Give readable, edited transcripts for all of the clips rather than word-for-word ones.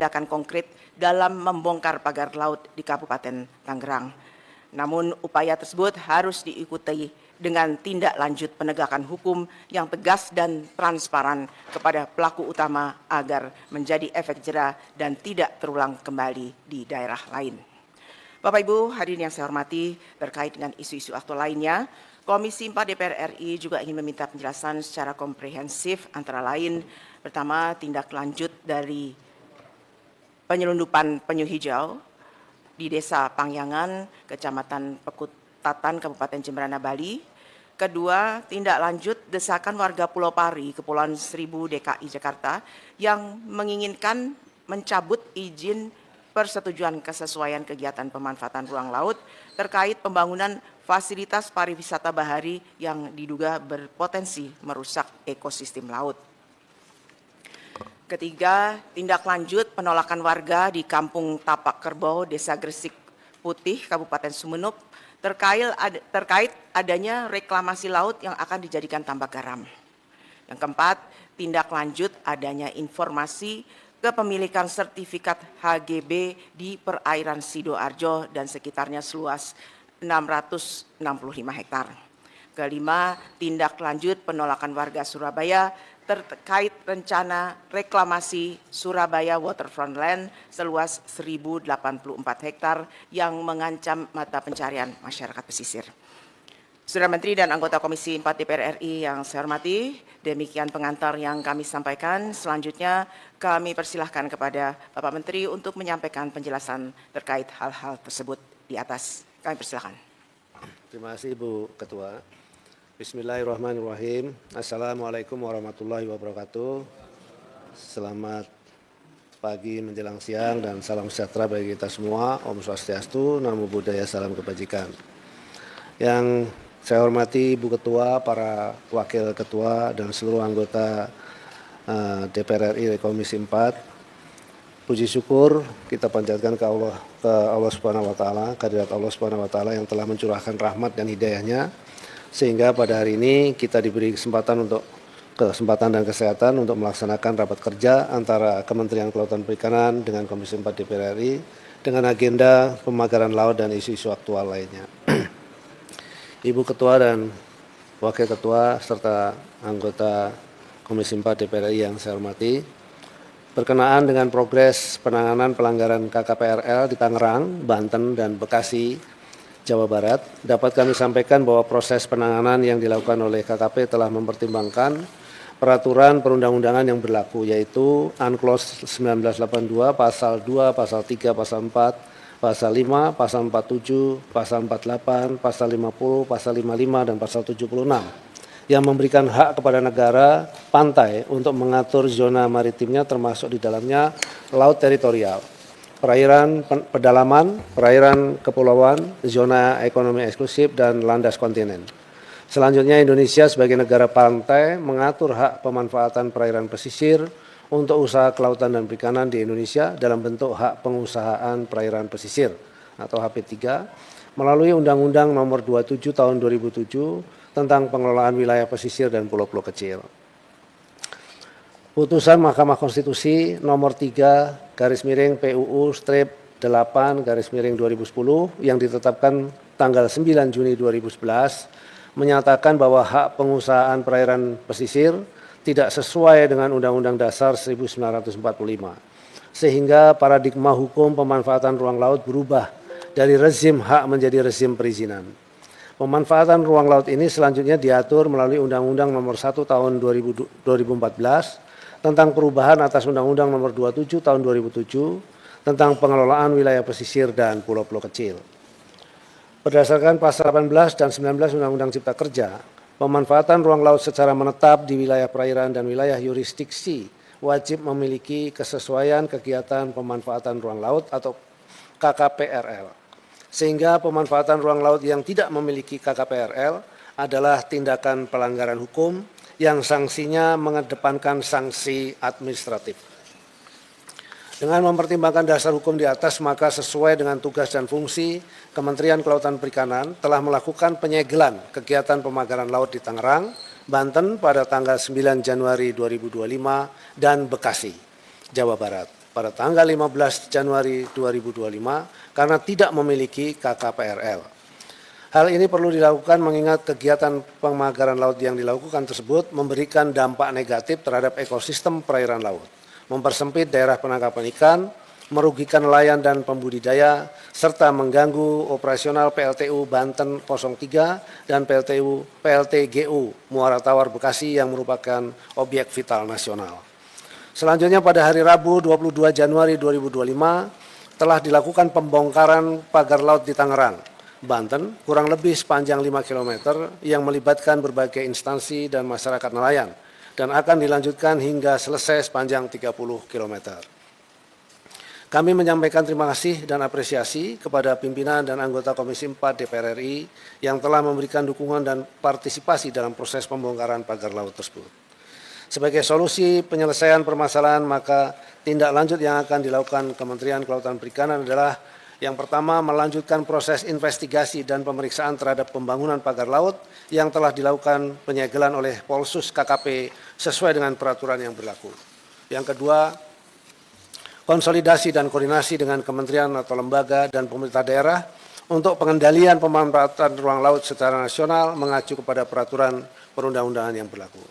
tindakan konkret dalam membongkar pagar laut di Kabupaten Tangerang. Namun upaya tersebut harus diikuti dengan tindak lanjut penegakan hukum yang tegas dan transparan kepada pelaku utama agar menjadi efek jera dan tidak terulang kembali di daerah lain. Bapak Ibu hadirin yang saya hormati, terkait dengan isu-isu aktual lainnya, Komisi 4 DPR RI juga ingin meminta penjelasan secara komprehensif antara lain, pertama tindak lanjut dari penyelundupan penyu hijau di Desa Pangyangan, Kecamatan Pekutatan, Kabupaten Jemberana, Bali. Kedua, tindak lanjut desakan warga Pulau Pari, Kepulauan Seribu, DKI Jakarta yang menginginkan mencabut izin persetujuan kesesuaian kegiatan pemanfaatan ruang laut terkait pembangunan fasilitas pariwisata bahari yang diduga berpotensi merusak ekosistem laut. Ketiga, tindak lanjut penolakan warga di Kampung Tapak Kerbau, Desa Gresik Putih, Kabupaten Sumeneb, terkait adanya reklamasi laut yang akan dijadikan tambak garam. Yang keempat, tindak lanjut adanya informasi kepemilikan sertifikat HGB di perairan Sidoarjo dan sekitarnya seluas 665 hektar. Kelima, tindak lanjut penolakan warga Surabaya terkait rencana reklamasi Surabaya Waterfront Land seluas 1084 hektar yang mengancam mata pencarian masyarakat pesisir. Saudara Menteri dan anggota Komisi 4 DPR RI yang saya hormati, demikian pengantar yang kami sampaikan. Selanjutnya kami persilahkan kepada Bapak Menteri untuk menyampaikan penjelasan terkait hal-hal tersebut di atas. Kami persilahkan. Terima kasih Ibu Ketua. Bismillahirrahmanirrahim. Assalamualaikum warahmatullahi wabarakatuh. Selamat pagi menjelang siang dan salam sejahtera bagi kita semua. Om Swastiastu, Namo Buddhaya, salam kebajikan. Yang saya hormati Ibu Ketua, para Wakil Ketua dan seluruh anggota DPR RI Komisi 4. Puji syukur kita panjatkan ke Allah Subhanahu wa taala, kehadirat Allah Subhanahu wa taala yang telah mencurahkan rahmat dan hidayahnya sehingga pada hari ini kita diberi kesempatan dan kesehatan untuk melaksanakan rapat kerja antara Kementerian Kelautan Perikanan dengan Komisi 4 DPR RI dengan agenda pemagaran laut dan isu-isu aktual lainnya. Ibu Ketua dan Wakil Ketua serta anggota Komisi 4 DPR RI yang saya hormati, berkenaan dengan progres penanganan pelanggaran KKPRL di Tangerang, Banten, dan Bekasi, Jawa Barat, dapat kami sampaikan bahwa proses penanganan yang dilakukan oleh KKP telah mempertimbangkan peraturan perundang-undangan yang berlaku, yaitu Unclos 1982, Pasal 2, Pasal 3, Pasal 4, Pasal 5, Pasal 47, Pasal 48, Pasal 50, Pasal 55, dan Pasal 76 yang memberikan hak kepada negara pantai untuk mengatur zona maritimnya termasuk di dalamnya laut teritorial, perairan pedalaman, perairan kepulauan, zona ekonomi eksklusif, dan landas kontinen. Selanjutnya Indonesia sebagai negara pantai mengatur hak pemanfaatan perairan pesisir untuk usaha kelautan dan perikanan di Indonesia dalam bentuk hak pengusahaan perairan pesisir atau HP3 melalui Undang-Undang Nomor 27 Tahun 2007 tentang pengelolaan wilayah pesisir dan pulau-pulau kecil. Putusan Mahkamah Konstitusi Nomor 3 /PUU/8/2010 yang ditetapkan tanggal 9 Juni 2011 menyatakan bahwa hak pengusahaan perairan pesisir tidak sesuai dengan Undang-Undang Dasar 1945, sehingga paradigma hukum pemanfaatan ruang laut berubah dari rezim hak menjadi rezim perizinan. Pemanfaatan ruang laut ini selanjutnya diatur melalui Undang-Undang Nomor 1 Tahun 2014 tentang perubahan atas Undang-Undang Nomor 27 Tahun 2007 tentang pengelolaan wilayah pesisir dan pulau-pulau kecil. Berdasarkan Pasal 18 dan 19 Undang-Undang Cipta Kerja, pemanfaatan ruang laut secara menetap di wilayah perairan dan wilayah yurisdiksi wajib memiliki kesesuaian kegiatan pemanfaatan ruang laut atau KKPRL. Sehingga pemanfaatan ruang laut yang tidak memiliki KKPRL adalah tindakan pelanggaran hukum yang sanksinya mengedepankan sanksi administratif. Dengan mempertimbangkan dasar hukum di atas, maka sesuai dengan tugas dan fungsi, Kementerian Kelautan Perikanan telah melakukan penyegelan kegiatan pemagaran laut di Tangerang, Banten pada tanggal 9 Januari 2025 dan Bekasi, Jawa Barat pada tanggal 15 Januari 2025 karena tidak memiliki KKPRL. Hal ini perlu dilakukan mengingat kegiatan pemagaran laut yang dilakukan tersebut memberikan dampak negatif terhadap ekosistem perairan laut, mempersempit daerah penangkapan ikan, merugikan nelayan dan pembudidaya, serta mengganggu operasional PLTU Banten 03 dan PLTGU Muara Tawar Bekasi yang merupakan objek vital nasional. Selanjutnya pada hari Rabu 22 Januari 2025 telah dilakukan pembongkaran pagar laut di Tangerang, Banten, kurang lebih sepanjang 5 km yang melibatkan berbagai instansi dan masyarakat nelayan dan akan dilanjutkan hingga selesai sepanjang 30 km. Kami menyampaikan terima kasih dan apresiasi kepada pimpinan dan anggota Komisi 4 DPR RI yang telah memberikan dukungan dan partisipasi dalam proses pembongkaran pagar laut tersebut. Sebagai solusi penyelesaian permasalahan, maka tindak lanjut yang akan dilakukan Kementerian Kelautan Perikanan adalah yang pertama, melanjutkan proses investigasi dan pemeriksaan terhadap pembangunan pagar laut yang telah dilakukan penyegelan oleh Polsus KKP sesuai dengan peraturan yang berlaku. Yang kedua, konsolidasi dan koordinasi dengan kementerian atau lembaga dan pemerintah daerah untuk pengendalian pemanfaatan ruang laut secara nasional mengacu kepada peraturan perundang-undangan yang berlaku.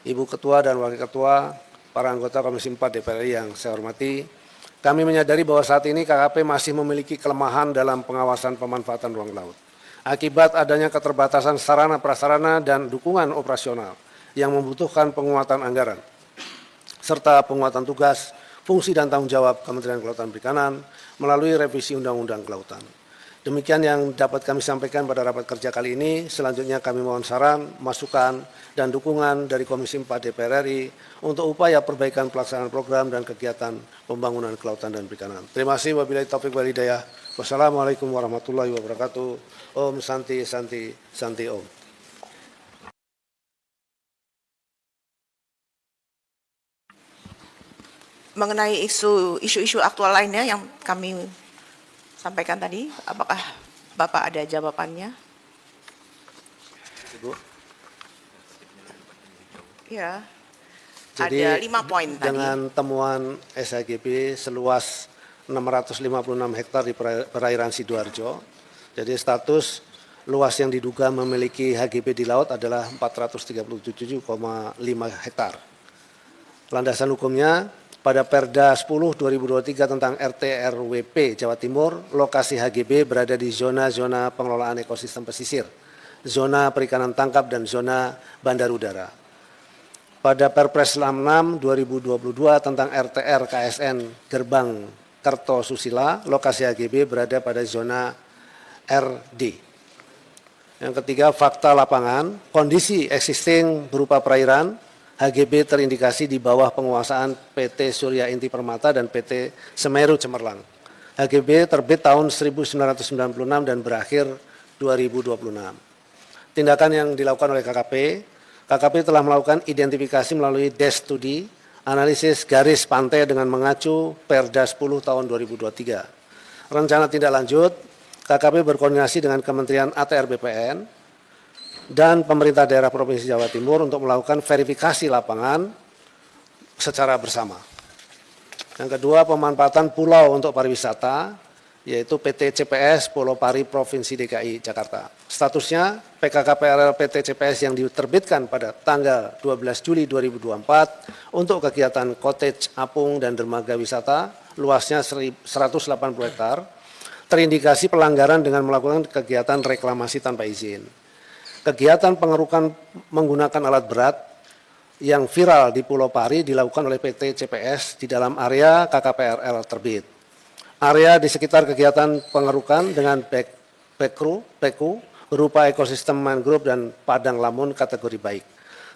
Ibu Ketua dan Wakil Ketua, para anggota Komisi 4 DPR RI yang saya hormati, kami menyadari bahwa saat ini KKP masih memiliki kelemahan dalam pengawasan pemanfaatan ruang laut. Akibat adanya keterbatasan sarana prasarana dan dukungan operasional yang membutuhkan penguatan anggaran, serta penguatan tugas, fungsi dan tanggung jawab Kementerian Kelautan Perikanan melalui revisi Undang-Undang Kelautan. Demikian yang dapat kami sampaikan pada rapat kerja kali ini. Selanjutnya kami mohon saran, masukan, dan dukungan dari Komisi 4 DPR RI untuk upaya perbaikan pelaksanaan program dan kegiatan pembangunan kelautan dan perikanan. Terima kasih. Wabillahi taufiq wal hidayah. Wassalamualaikum warahmatullahi wabarakatuh. Om Santi Santi Santi Om. Mengenai isu-isu aktual lainnya yang kami sampaikan tadi, apakah Bapak ada jawabannya? Ibu. Ya, Jadi, ada 5 poin tadi. dengan temuan SHGB seluas 656 hektar di perairan Sidoarjo, jadi status luas yang diduga memiliki HGB di laut adalah 437,5 hektar. Landasan hukumnya, pada Perda 10 2023 tentang RT/RWP Jawa Timur, lokasi HGB berada di zona-zona pengelolaan ekosistem pesisir, zona perikanan tangkap dan zona bandar udara. Pada Perpres 66 2022 tentang RTR KSN Gerbang Kertosusila, lokasi HGB berada pada zona RD. Yang ketiga, fakta lapangan, kondisi existing berupa perairan, HGB terindikasi di bawah penguasaan PT Surya Inti Permata dan PT Semeru Cemerlang. HGB terbit tahun 1996 dan berakhir 2026. Tindakan yang dilakukan oleh KKP telah melakukan identifikasi melalui desk studi, analisis garis pantai dengan mengacu Perda 10 tahun 2023. Rencana tindak lanjut, KKP berkoordinasi dengan Kementerian ATR BPN, dan pemerintah daerah Provinsi Jawa Timur untuk melakukan verifikasi lapangan secara bersama. Yang kedua, pemanfaatan pulau untuk pariwisata, yaitu PT CPS Pulau Pari Provinsi DKI Jakarta. Statusnya PKKPRL PT CPS yang diterbitkan pada tanggal 12 Juli 2024 untuk kegiatan cottage, apung, dan dermaga wisata, luasnya 180 hektar, terindikasi pelanggaran dengan melakukan kegiatan reklamasi tanpa izin. Kegiatan pengerukan menggunakan alat berat yang viral di Pulau Pari dilakukan oleh PT CPS di dalam area KKPRL terbit. Area di sekitar kegiatan pengerukan dengan PEKU berupa ekosistem mangrove dan padang lamun kategori baik.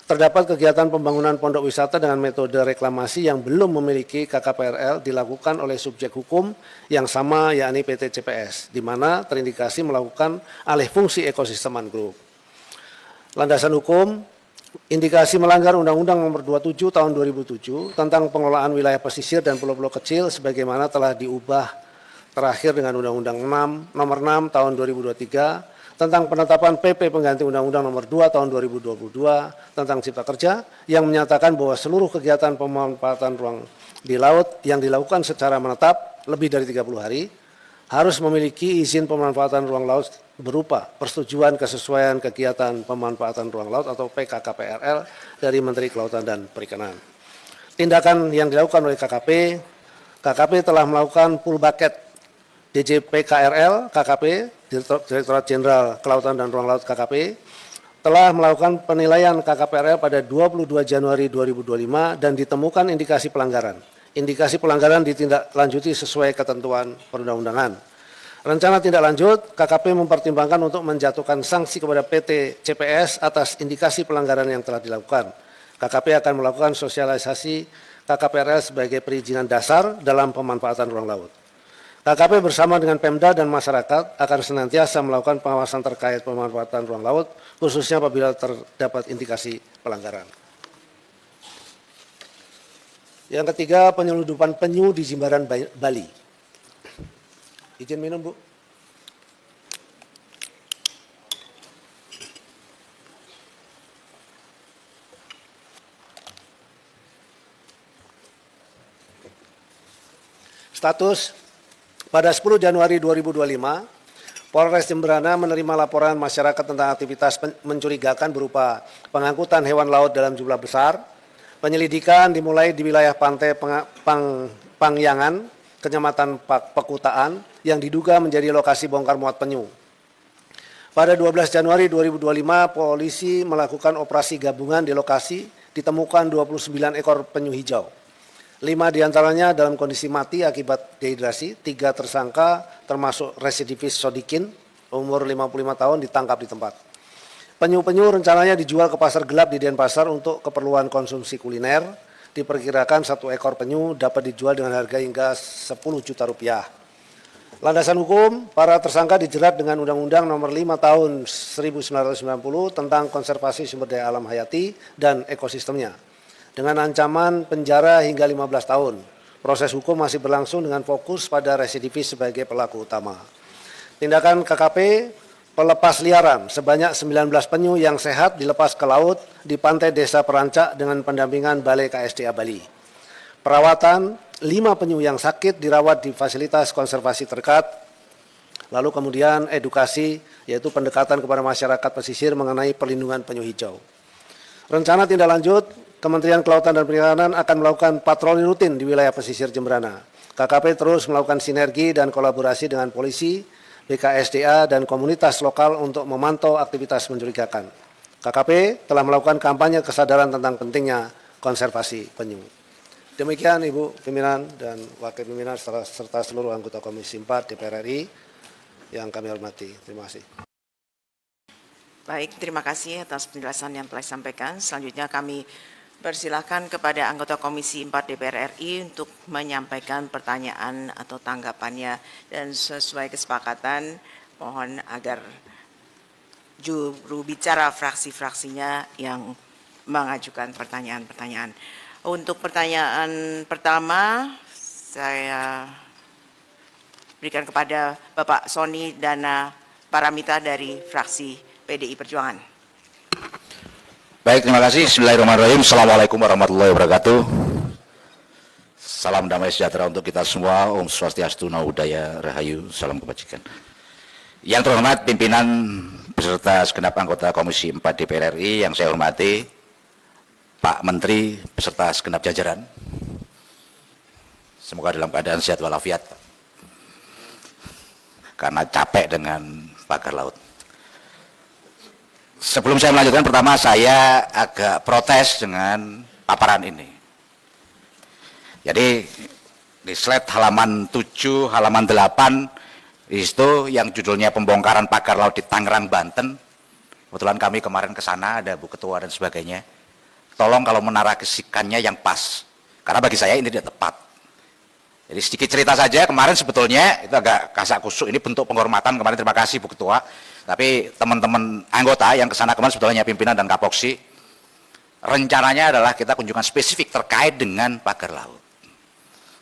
Terdapat kegiatan pembangunan pondok wisata dengan metode reklamasi yang belum memiliki KKPRL dilakukan oleh subjek hukum yang sama, yakni PT CPS, di mana terindikasi melakukan alih fungsi ekosistem mangrove. Landasan hukum, indikasi melanggar Undang-Undang Nomor 27 Tahun 2007 tentang pengelolaan wilayah pesisir dan pulau-pulau kecil sebagaimana telah diubah terakhir dengan Undang-Undang Nomor 6 Tahun 2023 tentang penetapan PP pengganti Undang-Undang Nomor 2 Tahun 2022 tentang Cipta Kerja yang menyatakan bahwa seluruh kegiatan pemanfaatan ruang di laut yang dilakukan secara menetap lebih dari 30 hari harus memiliki izin pemanfaatan ruang laut berupa persetujuan kesesuaian kegiatan pemanfaatan ruang laut atau PKKPRL dari Menteri Kelautan dan Perikanan. Tindakan yang dilakukan oleh KKP telah melakukan full bucket DJPKRL KKP, Direktorat Jenderal Kelautan dan Ruang Laut KKP, telah melakukan penilaian KKPRL pada 22 Januari 2025 dan ditemukan indikasi pelanggaran. Indikasi pelanggaran ditindaklanjuti sesuai ketentuan perundang-undangan. Rencana tindak lanjut, KKP mempertimbangkan untuk menjatuhkan sanksi kepada PT CPS atas indikasi pelanggaran yang telah dilakukan. KKP akan melakukan sosialisasi KKPRL sebagai perizinan dasar dalam pemanfaatan ruang laut. KKP bersama dengan Pemda dan masyarakat akan senantiasa melakukan pengawasan terkait pemanfaatan ruang laut, khususnya apabila terdapat indikasi pelanggaran. Yang ketiga, penyeludupan penyu di Jimbaran Bali. Izin minum, Bu. Status, pada 10 Januari 2025, Polres Jemberana menerima laporan masyarakat tentang aktivitas mencurigakan berupa pengangkutan hewan laut dalam jumlah besar. Penyelidikan dimulai di wilayah pantai Pangyangan, Kecamatan Pekutaan, yang diduga menjadi lokasi bongkar muat penyu. Pada 12 Januari 2025, polisi melakukan operasi gabungan di lokasi, ditemukan 29 ekor penyu hijau. 5 diantaranya dalam kondisi mati akibat dehidrasi, 3 tersangka termasuk residivis Sodikin, umur 55 tahun ditangkap di tempat. Penyu-penyu rencananya dijual ke pasar gelap di Denpasar untuk keperluan konsumsi kuliner. Diperkirakan 1 ekor penyu dapat dijual dengan harga hingga 10 juta rupiah. Landasan hukum, para tersangka dijerat dengan Undang-Undang Nomor 5 Tahun 1990 tentang konservasi sumber daya alam hayati dan ekosistemnya, dengan ancaman penjara hingga 15 tahun. Proses hukum masih berlangsung dengan fokus pada residivis sebagai pelaku utama. Tindakan KKP, pelepas liaran sebanyak 19 penyu yang sehat dilepas ke laut di pantai Desa Perancak dengan pendampingan Balai KSDA Bali. Perawatan 5 penyu yang sakit dirawat di fasilitas konservasi terdekat. Lalu kemudian edukasi, yaitu pendekatan kepada masyarakat pesisir mengenai perlindungan penyu hijau. Rencana tindak lanjut, Kementerian Kelautan dan Perikanan akan melakukan patroli rutin di wilayah pesisir Jemberana. KKP terus melakukan sinergi dan kolaborasi dengan polisi, BKSDA, dan komunitas lokal untuk memantau aktivitas mencurigakan. KKP telah melakukan kampanye kesadaran tentang pentingnya konservasi penyu. Demikian Ibu Pimpinan dan Wakil Pimpinan serta seluruh anggota Komisi 4 DPR RI yang kami hormati. Terima kasih. Baik, terima kasih atas penjelasan yang telah disampaikan. Selanjutnya kami persilakan kepada anggota Komisi 4 DPR RI untuk menyampaikan pertanyaan atau tanggapannya, dan sesuai kesepakatan mohon agar juru bicara fraksi-fraksinya yang mengajukan pertanyaan-pertanyaan. Untuk pertanyaan pertama saya berikan kepada Bapak Sony Dana Paramita dari fraksi PDI Perjuangan. Baik, terima kasih. Bismillahirrahmanirrahim. Assalamualaikum warahmatullahi wabarakatuh. Salam damai sejahtera untuk kita semua. Om Swastiastu, Namo Buddhaya, Rahayu, salam kebajikan. Yang terhormat pimpinan beserta segenap anggota Komisi 4 DPR RI yang saya hormati, Pak Menteri beserta segenap jajaran. Semoga dalam keadaan sehat walafiat, karena capek dengan pagar laut. Sebelum saya melanjutkan, pertama saya agak protes dengan paparan ini. Jadi di slide halaman 7, halaman 8, itu yang judulnya pembongkaran pagar laut di Tangerang, Banten. Kebetulan kami kemarin ke sana, ada Bu Ketua dan sebagainya. Tolong kalau menarasikannya yang pas, karena bagi saya ini tidak tepat. Jadi sedikit cerita saja, kemarin sebetulnya itu agak kasak kusuk, ini bentuk penghormatan kemarin, terima kasih Bu Ketua. Tapi teman-teman anggota yang kesana kemarin sebetulnya pimpinan dan Kapoksi, rencananya adalah kita kunjungan spesifik terkait dengan pagar laut.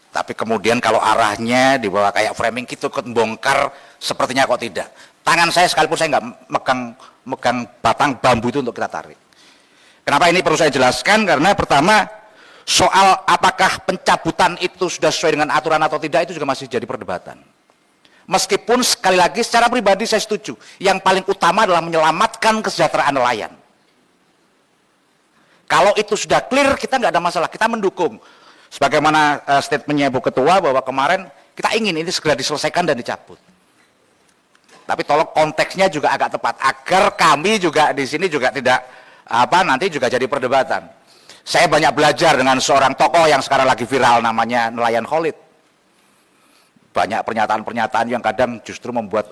Tapi kemudian kalau arahnya dibawa kayak framing gitu, bongkar, sepertinya kok tidak. Tangan saya sekalipun saya nggak megang batang bambu itu untuk kita tarik. Kenapa ini perlu saya jelaskan? Karena pertama, Soal apakah pencabutan itu sudah sesuai dengan aturan atau tidak, itu juga masih jadi perdebatan. Meskipun sekali lagi secara pribadi saya setuju, yang paling utama adalah menyelamatkan kesejahteraan nelayan. Kalau itu sudah clear, kita nggak ada masalah, kita mendukung. Sebagaimana statementnya Bu Ketua bahwa kemarin kita ingin ini segera diselesaikan dan dicabut. Tapi tolong konteksnya juga agak tepat, agar kami juga di sini juga tidak nanti juga jadi perdebatan. Saya banyak belajar dengan seorang tokoh yang sekarang lagi viral, namanya Nelayan Khalid. Banyak pernyataan-pernyataan yang kadang justru membuat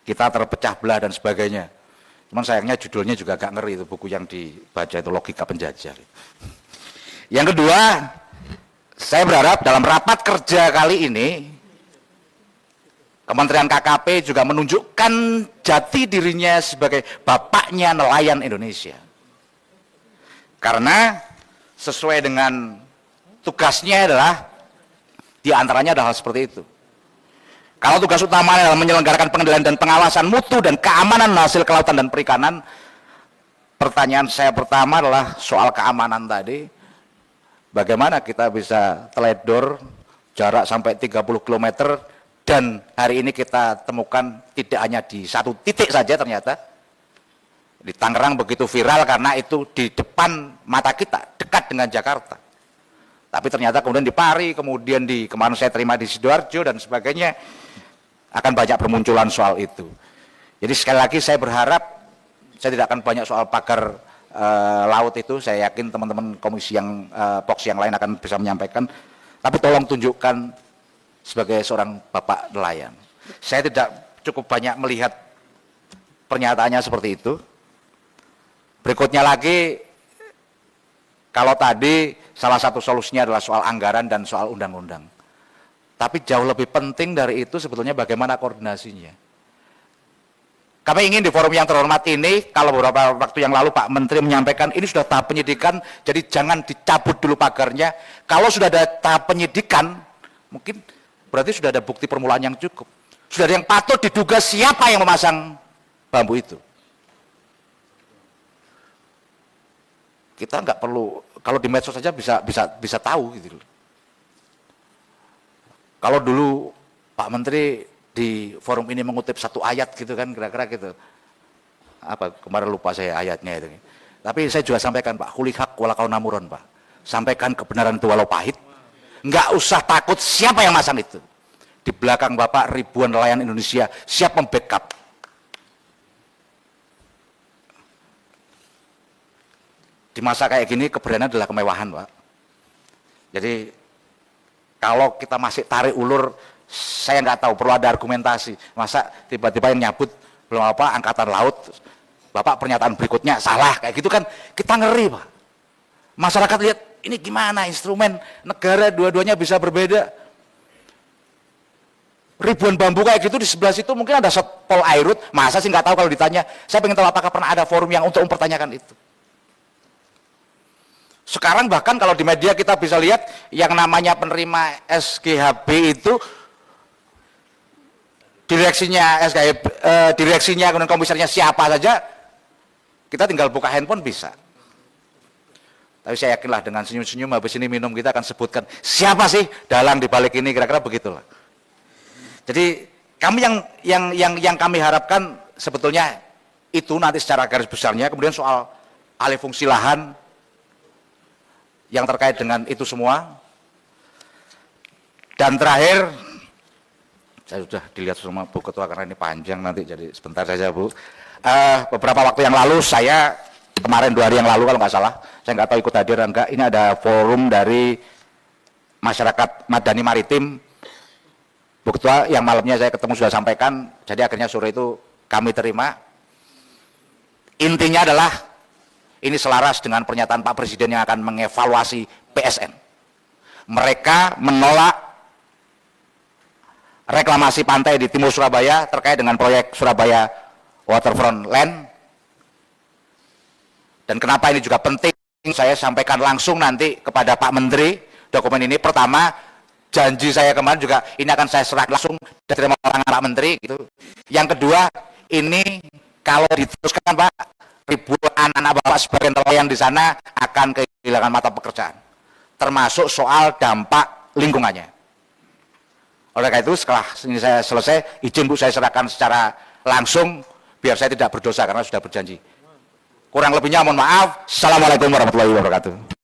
kita terpecah belah dan sebagainya. Cuman sayangnya judulnya juga agak ngeri, itu buku yang dibaca itu Logika Penjajah. Yang kedua, saya berharap dalam rapat kerja kali ini Kementerian KKP juga menunjukkan jati dirinya sebagai bapaknya nelayan Indonesia. Karena sesuai dengan tugasnya adalah diantaranya adalah hal seperti itu. Kalau tugas utamanya adalah menyelenggarakan pengendalian dan pengawasan mutu dan keamanan hasil kelautan dan perikanan, pertanyaan saya pertama adalah soal keamanan tadi. Bagaimana kita bisa teledor jarak sampai 30 km dan hari ini kita temukan tidak hanya di satu titik saja ternyata. Di Tangerang begitu viral karena itu di depan mata kita, dekat dengan Jakarta. Tapi ternyata kemudian di Pari, kemudian kemarin saya terima di Sidoarjo dan sebagainya, akan banyak bermunculan soal itu. Jadi sekali lagi saya berharap, saya tidak akan banyak soal pagar laut itu, saya yakin teman-teman komisi yang POX yang lain akan bisa menyampaikan, tapi tolong tunjukkan sebagai seorang bapak nelayan. Saya tidak cukup banyak melihat pernyataannya seperti itu. Berikutnya lagi, kalau tadi salah satu solusinya adalah soal anggaran dan soal undang-undang. Tapi jauh lebih penting dari itu sebetulnya bagaimana koordinasinya. Kami ingin di forum yang terhormat ini, kalau beberapa waktu yang lalu Pak Menteri menyampaikan ini sudah tahap penyidikan, jadi jangan dicabut dulu pagarnya. Kalau sudah ada tahap penyidikan, mungkin berarti sudah ada bukti permulaan yang cukup. Sudah ada yang patut diduga siapa yang memasang bambu itu. Kita nggak perlu, kalau di medsos saja bisa tahu gitu. Kalau dulu Pak Menteri di forum ini mengutip satu ayat gitu kan, kira-kira gitu. Apa kemarin lupa saya ayatnya itu. Tapi saya juga sampaikan Pak, kulihak walakau namuron Pak. Sampaikan kebenaran itu walau pahit. Nggak usah takut siapa yang masang itu. Di belakang Bapak ribuan nelayan Indonesia siap membackup. Di masa kayak gini keberanian adalah kemewahan Pak. Jadi kalau kita masih tarik ulur, saya nggak tahu, perlu ada argumentasi. Masa tiba-tiba yang nyabut belum apa angkatan laut, Bapak pernyataan berikutnya salah kayak gitu kan, kita ngeri Pak. Masyarakat lihat ini gimana instrumen negara dua-duanya bisa berbeda. Ribuan bambu kayak gitu di sebelah situ mungkin ada Pol Airut, masa sih nggak tahu kalau ditanya. Saya pengen tahu apakah pernah ada forum yang untuk mempertanyakan itu. Sekarang bahkan kalau di media kita bisa lihat yang namanya penerima SGHB itu direksinya SGHB, direksinya kemudian komisarnya siapa saja, kita tinggal buka handphone bisa. Tapi saya yakinlah dengan senyum-senyum habis ini minum kita akan sebutkan siapa sih dalang di balik ini, kira-kira begitulah. Jadi kami yang kami harapkan sebetulnya itu nanti secara garis besarnya, kemudian soal alih fungsi lahan yang terkait dengan itu semua. Dan terakhir, saya sudah dilihat sama Bu Ketua karena ini panjang nanti, jadi sebentar saja Bu. Beberapa waktu yang lalu saya, kemarin 2 hari yang lalu kalau nggak salah, saya nggak tahu ikut hadir atau enggak, ini ada forum dari masyarakat Madani Maritim. Bu Ketua yang malamnya saya ketemu sudah sampaikan, jadi akhirnya sore itu kami terima. Intinya adalah ini selaras dengan pernyataan Pak Presiden yang akan mengevaluasi PSN. Mereka menolak reklamasi pantai di timur Surabaya terkait dengan proyek Surabaya Waterfront Land. Dan kenapa ini juga penting, saya sampaikan langsung nanti kepada Pak Menteri dokumen ini. Pertama, janji saya kemarin juga ini akan saya serah langsung dan terima tangan Pak Menteri gitu. Yang kedua, ini kalau diteruskan Pak, ribuan anak-anak Bapak sebagai nelayan di sana akan kehilangan mata pekerjaan. termasuk soal dampak lingkungannya. Oleh karena itu setelah ini saya selesai, izin Bu saya serahkan secara langsung biar saya tidak berdosa karena sudah berjanji. Kurang lebihnya mohon maaf. Assalamualaikum warahmatullahi wabarakatuh.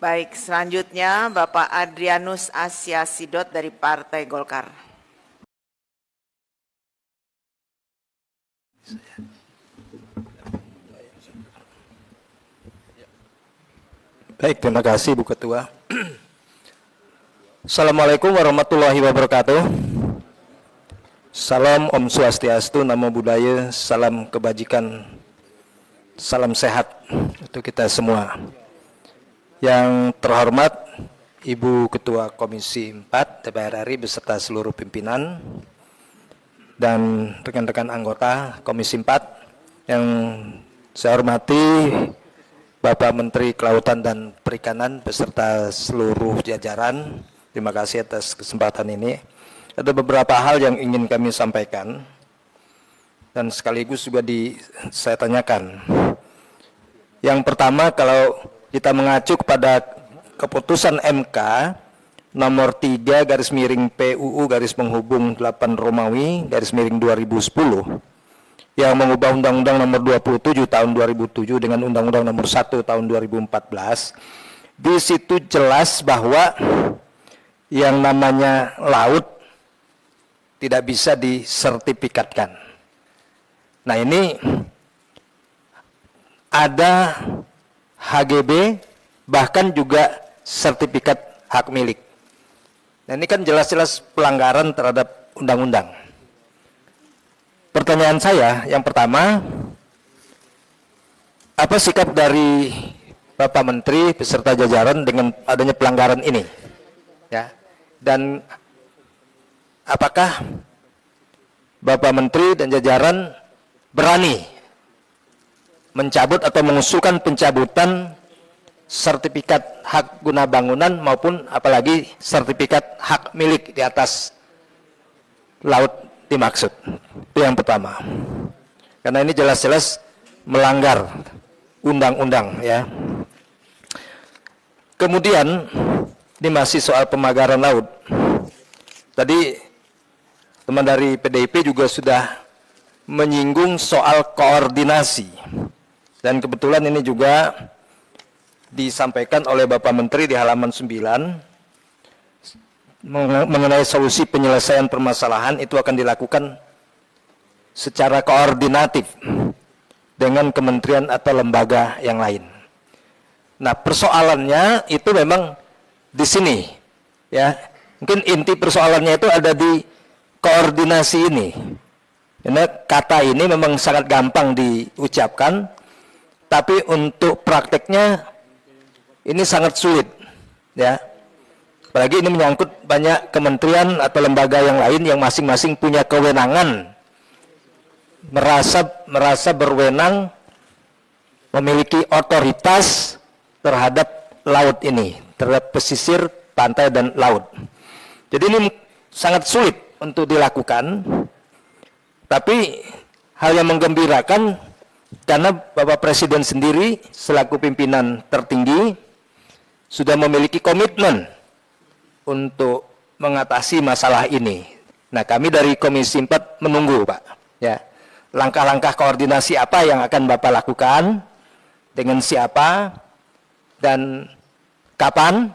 Baik, selanjutnya Bapak Adrianus Asia Sidot dari Partai Golkar. Baik, terima kasih Bu Ketua. Assalamualaikum warahmatullahi wabarakatuh. Salam Om Swastiastu, Namo Buddhaya, salam kebajikan, salam sehat untuk kita semua. Yang terhormat Ibu Ketua Komisi 4 DPR RI beserta seluruh pimpinan dan rekan-rekan anggota Komisi 4 yang saya hormati Bapak Menteri Kelautan dan Perikanan beserta seluruh jajaran. Terima kasih atas kesempatan ini. Ada beberapa hal yang ingin kami sampaikan dan sekaligus juga saya tanyakan. Yang pertama, kalau kita mengacu kepada keputusan MK nomor 3 garis miring PUU garis penghubung 8 Romawi garis miring 2010 yang mengubah Undang-Undang nomor 27 tahun 2007 dengan Undang-Undang nomor 1 tahun 2014. Di situ jelas bahwa yang namanya laut tidak bisa disertifikatkan. Nah, ini ada HGB, bahkan juga sertifikat hak milik. Nah, ini kan jelas-jelas pelanggaran terhadap undang-undang. Pertanyaan saya yang pertama, apa sikap dari Bapak Menteri beserta jajaran dengan adanya pelanggaran ini? Ya. Dan apakah Bapak Menteri dan jajaran berani mencabut atau mengusulkan pencabutan sertifikat hak guna bangunan maupun apalagi sertifikat hak milik di atas laut dimaksud? Itu yang pertama. Karena ini jelas-jelas melanggar undang-undang, ya. Kemudian ini masih soal pemagaran laut. Tadi teman dari PDIP juga sudah menyinggung soal koordinasi. Dan kebetulan ini juga disampaikan oleh Bapak Menteri di halaman 9 mengenai solusi penyelesaian permasalahan itu akan dilakukan secara koordinatif dengan kementerian atau lembaga yang lain. Nah, persoalannya itu memang di sini, ya. Mungkin inti persoalannya itu ada di koordinasi ini. Karena kata ini memang sangat gampang diucapkan, tapi untuk prakteknya ini sangat sulit, ya. Apalagi ini menyangkut banyak kementerian atau lembaga yang lain yang masing-masing punya kewenangan, merasa berwenang, memiliki otoritas terhadap laut ini, terhadap pesisir, pantai dan laut. Jadi ini sangat sulit untuk dilakukan, tapi hal yang menggembirakan karena Bapak Presiden sendiri selaku pimpinan tertinggi sudah memiliki komitmen untuk mengatasi masalah ini. Nah, kami dari Komisi 4 menunggu, Pak, ya. Langkah-langkah koordinasi apa yang akan Bapak lakukan, dengan siapa, dan kapan,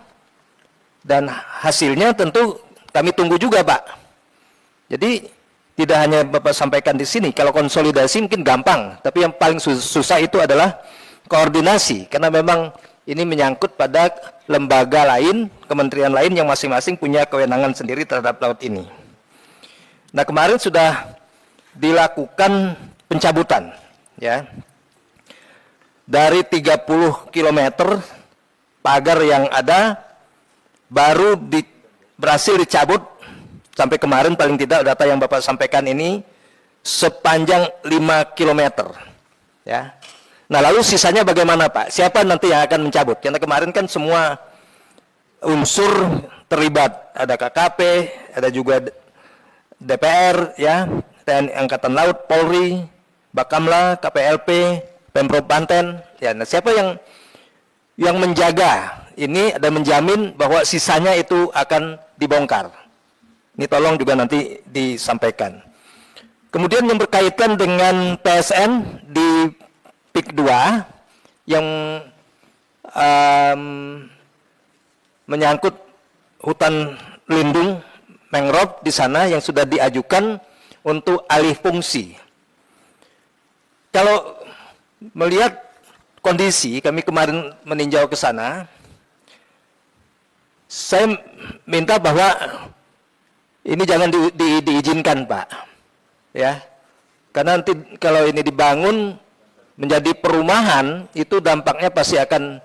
dan hasilnya tentu kami tunggu juga, Pak. Jadi tidak hanya Bapak sampaikan di sini, kalau konsolidasi mungkin gampang, tapi yang paling susah itu adalah koordinasi, karena memang ini menyangkut pada lembaga lain, kementerian lain yang masing-masing punya kewenangan sendiri terhadap laut ini. Nah, kemarin sudah dilakukan pencabutan, ya. Dari 30 km pagar yang ada baru berhasil dicabut sampai kemarin paling tidak data yang Bapak sampaikan ini sepanjang 5 km. Ya. Nah, lalu sisanya bagaimana, Pak? Siapa nanti yang akan mencabut? Karena kemarin kan semua unsur terlibat, ada KKP, ada juga DPR, ya, TNI Angkatan Laut, Polri, Bakamla, KPLP, Pemprov Banten. Ya, nah siapa yang menjaga ini dan menjamin bahwa sisanya itu akan dibongkar? Ini tolong juga nanti disampaikan. Kemudian yang berkaitan dengan PSN di PIK 2 yang menyangkut hutan lindung mangrove di sana yang sudah diajukan untuk alih fungsi. Kalau melihat kondisi, kami kemarin meninjau ke sana, saya minta bahwa ini jangan diizinkan, Pak. Ya. Karena nanti kalau ini dibangun menjadi perumahan, itu dampaknya pasti akan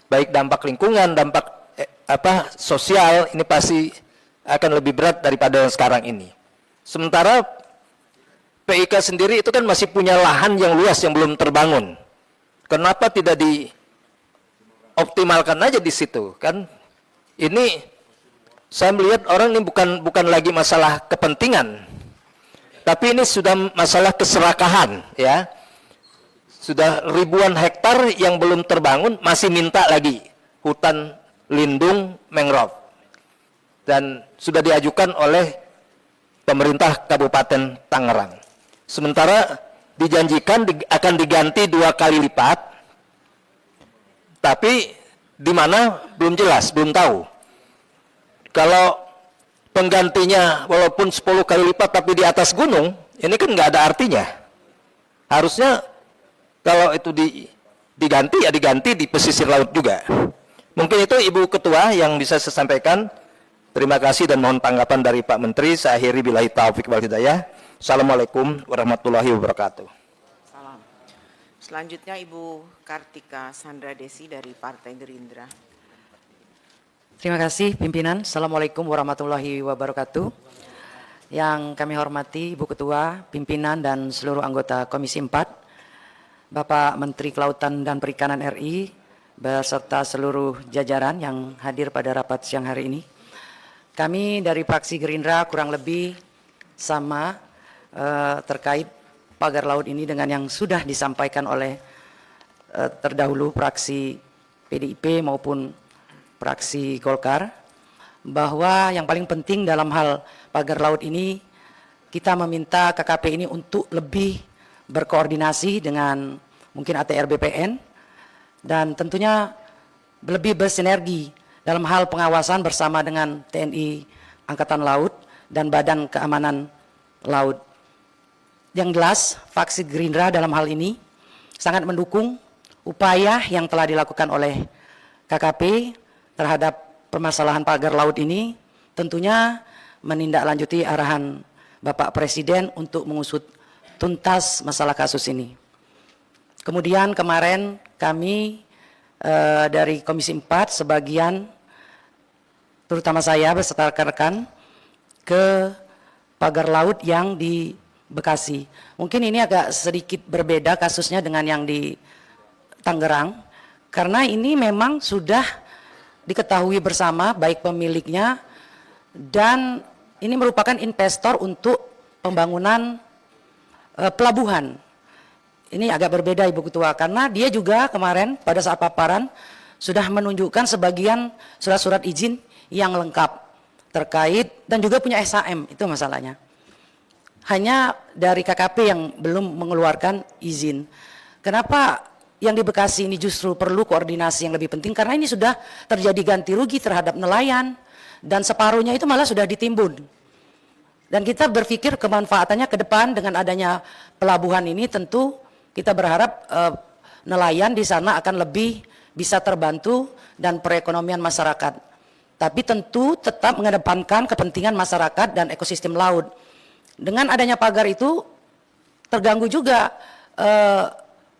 baik dampak lingkungan, dampak sosial, ini pasti akan lebih berat daripada yang sekarang ini. Sementara PIK sendiri itu kan masih punya lahan yang luas yang belum terbangun. Kenapa tidak dioptimalkan aja di situ? Kan ini saya melihat orang ini bukan lagi masalah kepentingan, tapi ini sudah masalah keserakahan, ya. Sudah ribuan hektar yang belum terbangun, masih minta lagi hutan lindung mangrove. Dan sudah diajukan oleh pemerintah Kabupaten Tangerang. Sementara dijanjikan akan diganti 2 kali lipat, tapi di mana belum jelas, belum tahu. Kalau penggantinya walaupun 10 kali lipat tapi di atas gunung, ini kan nggak ada artinya. Harusnya kalau itu diganti, ya diganti di pesisir laut juga. Mungkin itu Ibu Ketua yang bisa saya sampaikan. Terima kasih dan mohon tanggapan dari Pak Menteri. Saya akhiri billahi taufik wal hidayah. Assalamualaikum warahmatullahi wabarakatuh. Salam. Selanjutnya Ibu Kartika Sandra Desi dari Partai Gerindra. Terima kasih pimpinan. Assalamualaikum warahmatullahi wabarakatuh. Yang kami hormati Ibu Ketua, pimpinan dan seluruh anggota Komisi 4, Bapak Menteri Kelautan dan Perikanan RI, beserta seluruh jajaran yang hadir pada rapat siang hari ini. Kami dari fraksi Gerindra kurang lebih sama terkait pagar laut ini dengan yang sudah disampaikan oleh terdahulu fraksi PDIP maupun fraksi Golkar, bahwa yang paling penting dalam hal pagar laut ini kita meminta KKP ini untuk lebih berkoordinasi dengan mungkin ATR BPN dan tentunya lebih bersinergi dalam hal pengawasan bersama dengan TNI Angkatan Laut dan Badan Keamanan Laut. Yang jelas, fraksi Gerindra dalam hal ini sangat mendukung upaya yang telah dilakukan oleh KKP terhadap permasalahan pagar laut ini, tentunya menindaklanjuti arahan Bapak Presiden untuk mengusut tuntas masalah kasus ini. Kemudian kemarin kami dari Komisi 4 sebagian, terutama saya beserta rekan-rekan, ke pagar laut yang di Bekasi. Mungkin ini agak sedikit berbeda kasusnya dengan yang di Tangerang, karena ini memang sudah diketahui bersama baik pemiliknya dan ini merupakan investor untuk pembangunan pelabuhan. Ini agak berbeda Ibu Ketua, karena dia juga kemarin pada saat paparan sudah menunjukkan sebagian surat-surat izin yang lengkap terkait dan juga punya SHM, itu masalahnya. Hanya dari KKP yang belum mengeluarkan izin. Kenapa yang di Bekasi ini justru perlu koordinasi yang lebih penting? Karena ini sudah terjadi ganti rugi terhadap nelayan dan separuhnya itu malah sudah ditimbun. Dan kita berpikir kemanfaatannya ke depan dengan adanya pelabuhan ini, tentu kita berharap nelayan di sana akan lebih bisa terbantu dan perekonomian masyarakat. Tapi tentu tetap mengedepankan kepentingan masyarakat dan ekosistem laut. Dengan adanya pagar itu terganggu juga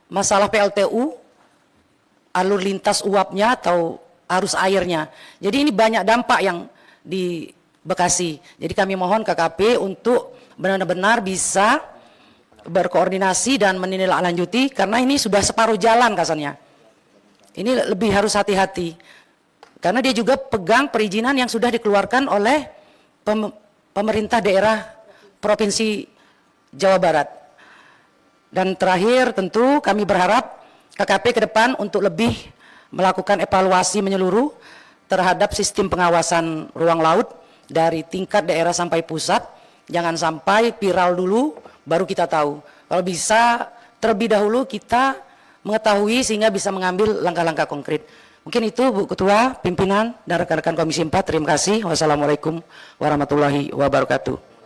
masalah PLTU, alur lintas uapnya atau arus airnya. Jadi ini banyak dampak yang di Bekasi. Jadi kami mohon KKP untuk benar-benar bisa berkoordinasi dan menindaklanjuti karena ini sudah separuh jalan kasarnya. Ini lebih harus hati-hati. Karena dia juga pegang perizinan yang sudah dikeluarkan oleh pemerintah daerah Provinsi Jawa Barat. Dan terakhir tentu kami berharap KKP ke depan untuk lebih melakukan evaluasi menyeluruh terhadap sistem pengawasan ruang laut dari tingkat daerah sampai pusat. Jangan sampai viral dulu baru kita tahu. Kalau bisa terlebih dahulu kita mengetahui sehingga bisa mengambil langkah-langkah konkret. Mungkin itu Bu Ketua, pimpinan dan rekan-rekan Komisi 4. Terima kasih. Wassalamualaikum warahmatullahi wabarakatuh.